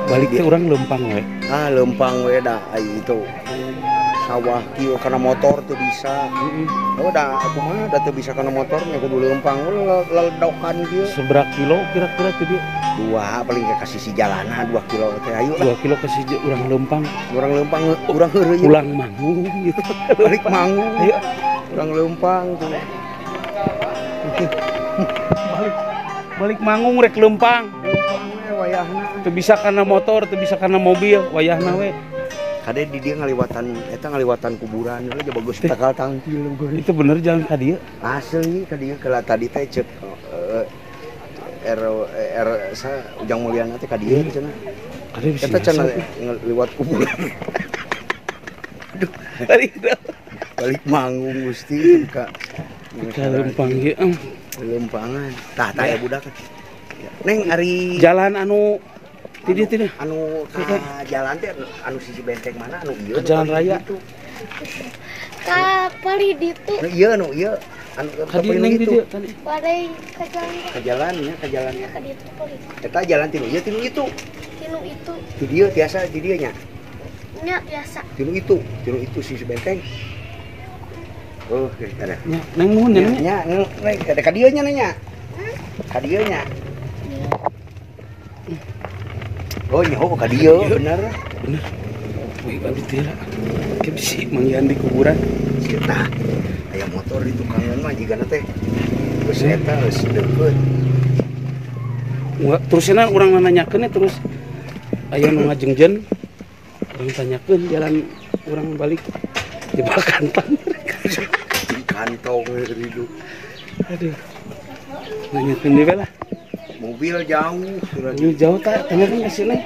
Balik ke orang Lempang we. Lempang we dah itu. Sawah kieu kana motor teu bisa. Oh dah aku mah da teu bisa kana motornya kudu leumpang ledokan kieu. Seberapa kilo kira-kira teh dia? 2 paling ke kasih si jalana 2 kilo teh ayo lah. 2 kilo kasih urang Lempang. Urang leumpang urang heureuy. Pulang Mangung gitu. Balik Mangung. Ayo. Urang leumpang tuh. Balik Mangung rek Lempang. Leumpang we wayahna. Teu bisa kana motor, teu bisa kana mobil, wayahna we. Kade di dia ngaliwatan kuburan aja bagus takal tampil. Itu bener jalan ka dieu. Asli ka dieu kalau tadi teh cek Ujang Mulyana teh ka dieu cenah. Kade bisa. Eta cenah ngaliwat kuburan. Aduh, balik Mangung Gusti ka Lempang ieu. Lempangan. Tah ya budak. Neng ari jalan anu tidak anu jalan teh anu sisi benteng mana anu ieu jalan raya itu ka pali ditu anu ieu anu kadi neng di dieu tadi padai ka jalannya ka jalannya ka ditu pali eta jalan tinu ieu tinu itu ti dieu tiasa ti dieu nya biasa tinu itu sisi benteng oh ada nya neng nuhun nya ada ka dieu nya nya ka dieu nya oh nyaho ka dieu bener. Wih abdi teh lah. Ke bisi manggihan di kuburan. Tah aya motor di tukangan mah jigana teh. Terus eta geus deukeut. Terusna urang nanyakeun terus aya nu ngajengjen. Urang tanyakeun jalan urang balik di kantong. Di kantong ridu. Aduh. Nanyakeun dewe lah. Mobil jauh, ini jauh tak? Tanyakeun ka sini.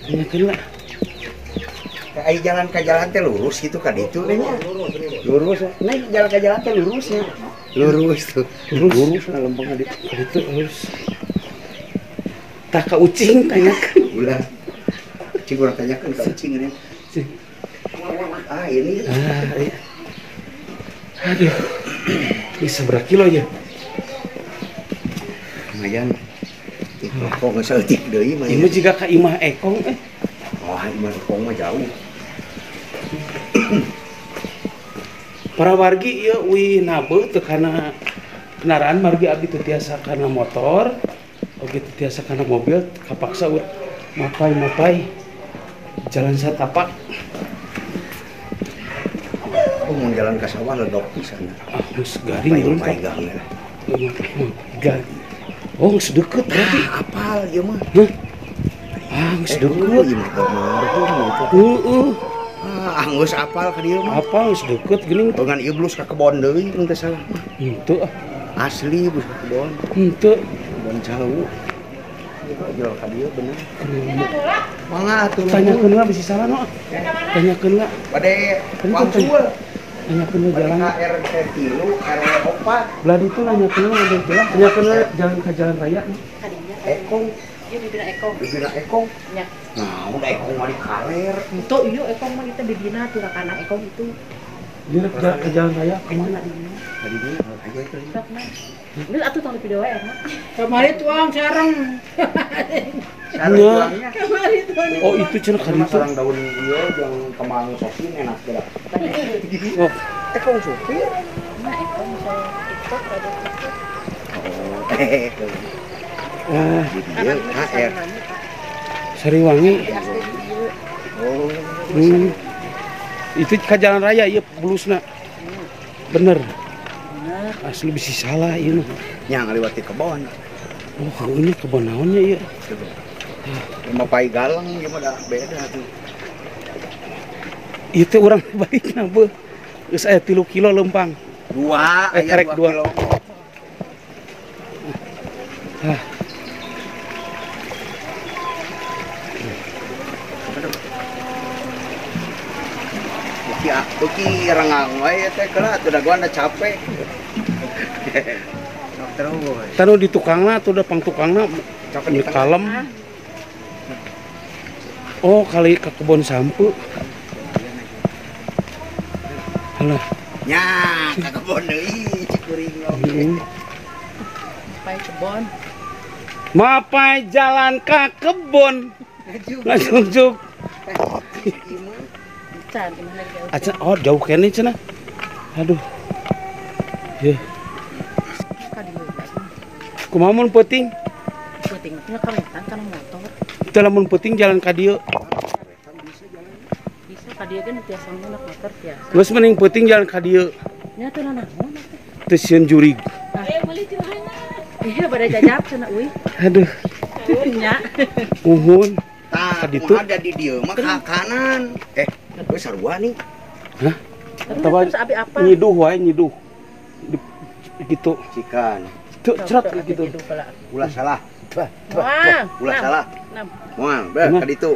Tanyakeun lah. Ai jalan ke jalan teh lurus gitu ka ditu nya. Lurus. Naik jalan ke jalan teh lurus ya. Lurus tuh. Lurus na lempeng di ditu lurus. Tah ka ucing tanyakeun. Ulah. Cing urang tanyakeun ka ucing ini. Ini. Iya. Aduh. Ini seberapa kilo ya? Lumayan. Kok nggak seetik deui mah. Ieu jiga ka Imah Ekong Oh, Imah Ekong mah jauh. Para wargi ieu wi nabeul teu kana kendaraan margi abdi teu tiasa kana motor, oge teu tiasa kana mobil, kapaksa mapai jalan satapak. Oh, mau jalan ke sawah ledok pisan. Geus garing urang pegang ya. Garing. Oh, geus deukeut berarti. Apal ieu mah. Geus deukeut. Ieu mah marhum itu. Heeh. Geus apal ka dieu mah. Apa geus deukeut geuning. Dengan ieu blus ka kebon deui mun teh salah. Henteu. Asli blus ka kebon. Henteu. Kebon jauh. Jual ka dieu bener. Mangga atuh. Tanyakeun lah bisi salah no. Tanyakeun lah. Bade Wangsul. Tanyakeun jalan RT 3, RW 4. Belah ditu nanyakeun lah ada jalan. Tanyakeun lah jalan ke jalan raya. Ekong. Ieu bibina Ekong. Bibina Ekong. Nya. Nah, udah Ekong mah di kaler. Itu ieu Ekong mah kita bibina tuh anak Ekong itu. Dia ke jalan raya kemana? Tadi dia aja itu. Ini atuh tong video wae mah. Kemarin tuang sareng. Sareng tuangnya. Kemarin tuang. Oh, itu cenah kan itu. Sareng daun ieu jeung kemang sosin enak geura. Oh, Ekong sopir. Nah, Ekong saya TikTok ada TikTok. wah, Dia HR. Sariwangi. Oh. Itu ke jalan raya ieu bulusna. Bener. Asli bisi salah ieu mah. Nya ngaliwati kebon. Oh, karunya kebon naonnya ieu? Lima pai galang gimana beda tuh. Ieu teh urang baikna beuh. Geus aya 3 kilo lempang. 2 Kerek 2 kilo. Beki rengang wae teh kala atuh da gua anda capek. Terus. Tanu di tukangna atuh da pang tukangna di kalem. Oh, kali ke kebon sampu. Alah. Nya, ka kebon deui cikuring oge. Pai kebon. Mapai jalan ke kebon. Ngajungjung. Can gimana jauh. Aca oh jauh kene cenah. Aduh. Ya, Ka dieu lagi. kumaha mun peuting? Penting teh karetan kana motor. Teu lamun peuting jalan ka dieu. Bisa ka dieu kan tiasa ngeunak motor tiasa. Geus mending peuting jalan ka dieu. Nya teu naon. Teu sieun jurig. Iya pada jajab cenah euy. Aduh, Nya. uhun. Tah, Tadi kumaha tuh. ada di dieu mah ka kanan. Gue sarua nih. Hah? Terus abi apa? Nyiduh wae nyiduh. Gitu. Cikan. Tuh cerat gitu. Ulah salah. Wah. Ulah salah. Nam. Moal, beh Nah. ka ditu.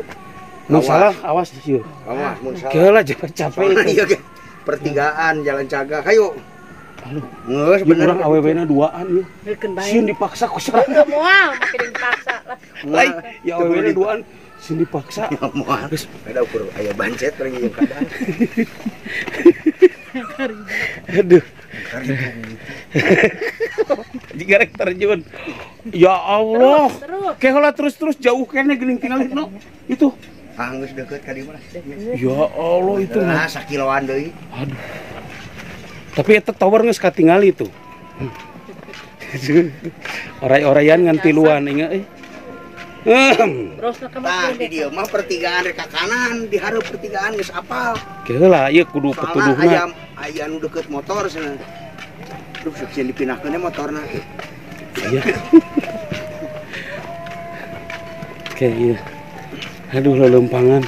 Mun salah awas sieun. Awas mun salah. Keula jangan capek Soalna itu. ieu ge pertigaan jalan cagak. Hayu. Aduh, Geus ieu bener. urang awewena duaan ieu. Bikin Sieun baik. dipaksa ku salah. Enggak moal, makin dipaksa lah. Lain, ya awewena duaan sieun dipaksa. Ya moal. Beda ukur aya bancet orang ieu kadang. Aduh. Jika rek terjun. Ya Allah. Terus. Kayak terus jauh kene geuning tinggalin no. Itu. Ah geus deukeut ka dieu mah. Ya Allah itu. Nah, sakiloan deui. Aduh. Tapi eta tower geus katingali tuh. Oray-orayan ngan tiluan ingat euy. Terus nak Tah kemana? di dieu mah pertigaan rek ka kanan, di hareup pertigaan geus apal. Keula ieu kudu Soalna petuduhna. aya nu deukeut motor cenah. Duh, sieun dipindahkeun teh motorna. Iya. Oke, iya. Aduh lelempangan.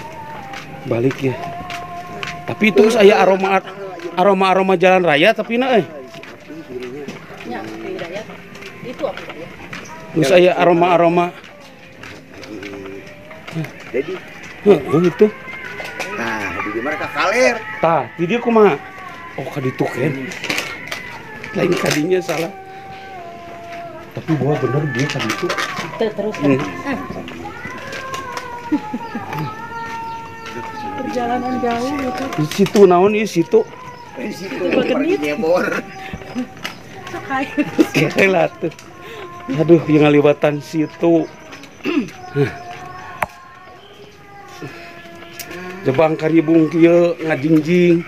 Balik ya. Tapi itu geus aya aroma jalan raya tapi na euy. Ya, hidayat. Itu apa ya? Geus aya aroma. Jadi, Itu. nah di dieu mah rek ka kaler. Tah, di dieu kumaha? Oh, ka ditu ken. Lain kadinya salah. Tapi gua bener dia ka ditu. Terus. Perjalanan jauh gitu. Di situ naon ieu situ. Di situ Genit. pergi nyebor. Sekali. Kelah tuh. Aduh, yang ngaliwatan situ. Jebang karibung kieu ngajingjing.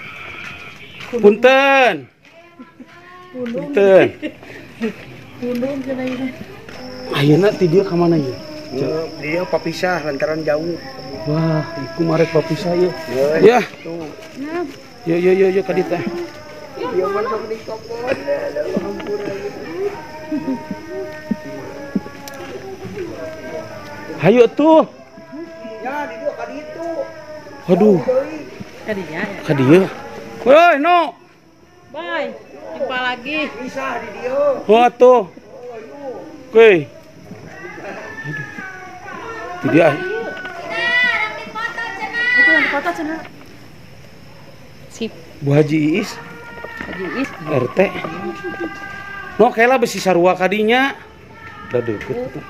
Punten. Punten. Gunung cenah ieu. Ayeuna ti dieu ka mana ieu? Dia papisah lantaran jauh. Wah, iku marek papisah ieu. Ya. Ya. Yo ka ditu. Dia mah sok di topon. Hayu tuh. Ya, di dieu ka ditu. Aduh, Kadinya ya. ka dieu. Woi, no. Bye. Jumpa lagi. Bisa di dieu. Oh, tuh. Oke. Aduh. Itu dia. Itu yang di kota cenah. Sip. Bu Haji Iis, Haji Is. RT. No, kayaklah besi sarua kadinya. Udah deket tuh.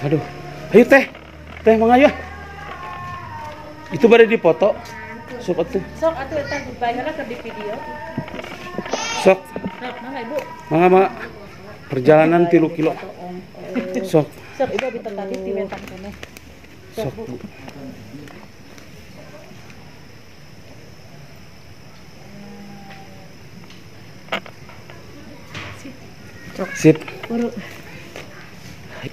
Aduh. Ayo teh. Teh mangga ya. Itu pada dipoto. Sok atuh. Sok atuh eta bayarna keur di video. Sok. Sok, mangga Ibu. Mangga. Perjalanan 3 kilo. Sok. Sok Ibu bintang tadi di wetan kene. Sok, Bu. Sip.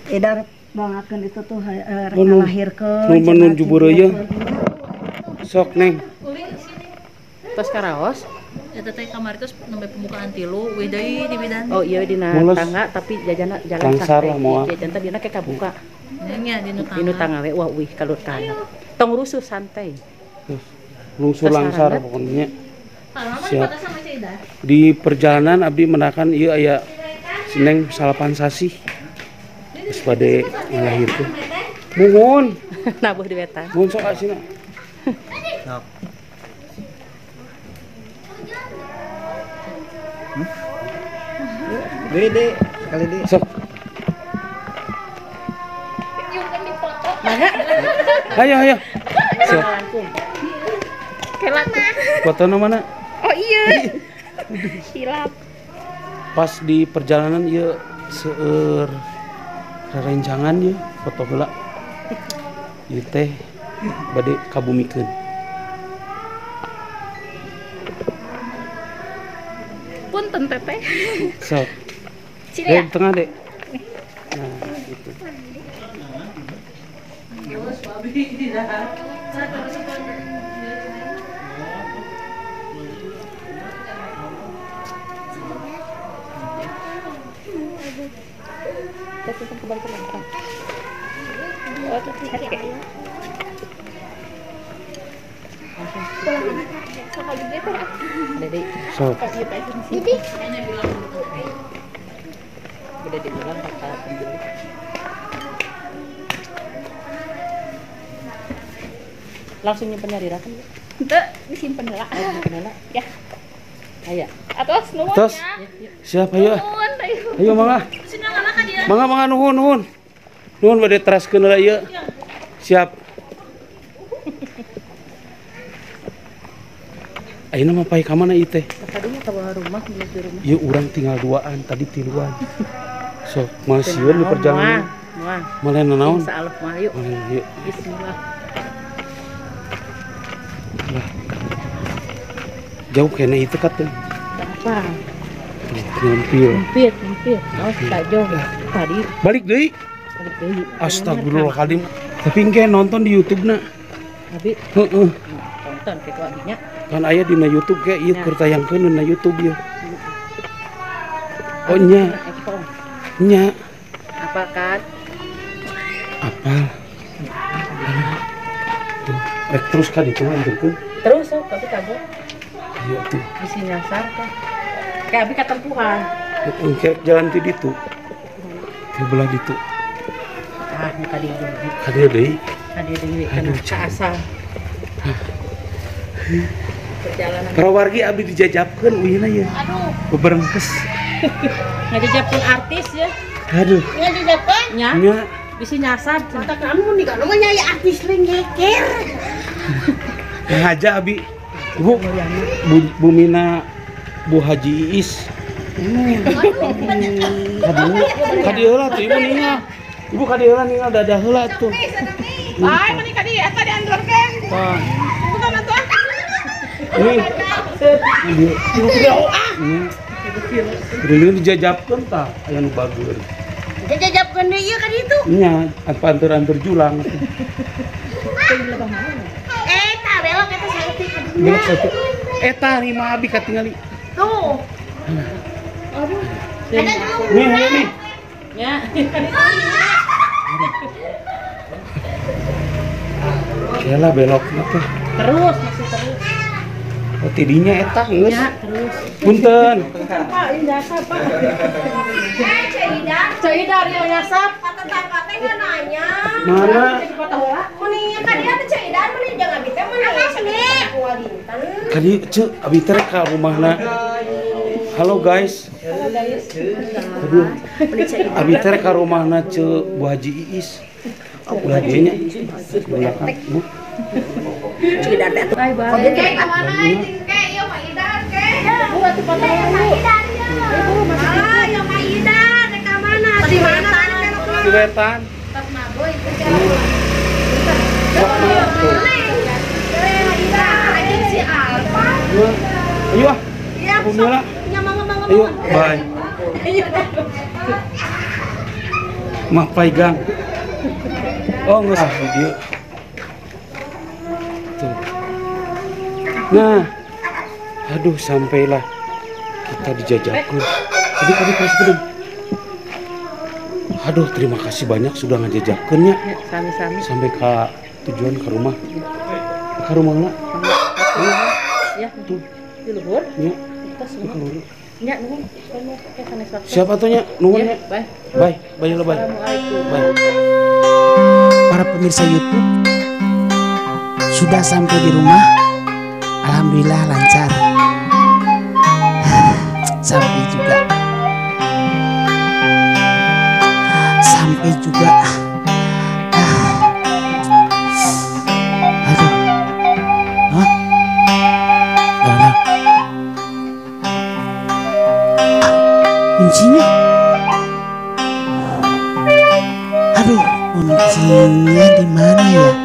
Edar bangakeun itu tuh rek Nu ngalahirkeun. menuju bureuyeun. Sok, Neng. Tos karaos. Eta teh kamari terus nembe pembukaan tilu, weh deui di bidan. Oh iya dina Mulus. tangga tapi jajana jalan Langsar santai. lah moal. Jajan teh dina kayak kabuka. Nya di nu Dinu tangga we wah wih kalut kana. Tong rusuh santai. Lungsur langsar Sasaran. pokoknya. Palaman Siap. pada sama Cida. Di perjalanan abdi menakan ieu aya Sineng salapan sasi. Geus bade ngalahirkeun. Muhun. Nabuh di wetan. Muhun sok asina. Dede, kali deh. Sok. Mangga. Ayo. Sok. Langkung. Fotonya mana? Oh iya. Hilap. Pas di perjalanan ieu seueur rerencangan ieu foto heula. Ieu teh bade kabumikeun. Punten teteh. Sok. Sini ya. Tengah, Dek. Nah, gitu. Sok. Langsung nyimpen di rakan. Teu disimpen heula. Ya. Aya. Atos nuhun Tos. ya. Siap ayo. Nuhun ayo. Ayo mangga. Sinangana ka dia. Mangga nuhun. Nuhun bade teraskeun heula ieu. Siap. Ayeuna mah pae ka mana ieu teh? Tadinya ke bawah rumah, di rumah. Ieu urang tinggal duaan, tadi tiluan. Sok, masieun di perjalanan. Moal. Malena naon? Insyaallah moal yuk. Malena yuk. Bismillah. Lah. Jauh kene itu kateu. Apa? Ngampil. Hampir. Oh, tak jauh. Tadi Balik deui. balik deui. Astagfirullahaladzim. Tapi engke nonton di YouTube-na. Abi Heeh. tonton ke adinya. Kan aya dina YouTube ge ieu Ya. keur tayangkeun na YouTube ieu. Oh nya, Eko. nya. Apa kan? Apa? Tuh, rek terus kan itu anjeurkeun. Terus sok tapi kagok Ieu tuh. bisi nyasar teh. Kayak abi katempuhan. Engke jalan ti ditu. Di belah ditu. Ah, muka di deui. Kadeu deui. Ada deui kana Aduh, ka asal. Perjalanan Prawargi abdi dijajabkeun uyina ieu. Aduh. Beberengkes. ngajajapkeun artis ya. Aduh. Ya di depan. Nya Nya bisi nyasar. Mata kamu nih kan namanya ya artis lengeker. ngaja abi. Bu Mina Bu Haji Iis. Kadi heula tuh ibu ningal. Ibu kadi heula ningal dadah heula tuh. Ay, menikah dia tadi andorkan. Wah, Bukan atuh. ini. Ibu kudu ini dijajabkeun tah aya nu bageun. Jajabkeun deui ieu kan itu. Nya, antur julang. Tah belok eta saleutik. Belok satu. Eta nih mah abi katingali. Tuh. Ada dulu. Nih. Nya. Yalah belok teh. Terus masih terus. Oh, tidinya eta geus. Ya, terus. Punten. Pak, ini nyasar, Pak. Caidan. Caidar yang nyasar. Tetangga teh nggak nanya. Mana? Mending kan dia ada caidan, mending jangan abi teh mending sakit kual dinten. Kali ceu abi teh rek ka rumahna. Halo guys. Aduh. Abi teh rek ka rumahna ceu Bu Haji Iis. Ulah dia nya. Belakang. Bu. Caidar teh. Bye bye. Kayak kemana ini? Kayak iya Mak Idan kayak. Bu atuh potong dulu. Ah, ya Mak Idan, rek ka mana? Di mana tadi belok Di wetan. pas maboy itu jalan. Lagi si Alfa. Ayo ah. Iya, Bu Mila. nya mangga. Ayo, bye. Mah paigang. Oh, geus ah video. Tuh. Nah. Aduh, sampailah kita dijajakan. Tadi keras belum? Aduh, terima kasih banyak sudah ngajajakannya. Ya, sami-sami. Sampai ke tujuan ke rumah. Ke rumah lah. Ya, Tuh, di luhur. nya. Terus Ke luhur. nya nuhun. Kayak sanes waktu. Siapa tuh nya? Nuhun nya. Bye. Bye, bye lah bye. Assalamualaikum. Bye. Para pemirsa YouTube sudah sampai di rumah. Alhamdulillah lancar. Sampai juga. Aduh. Hah? Lah. Kuncinya. Aduh, Kuncinya di mana ya?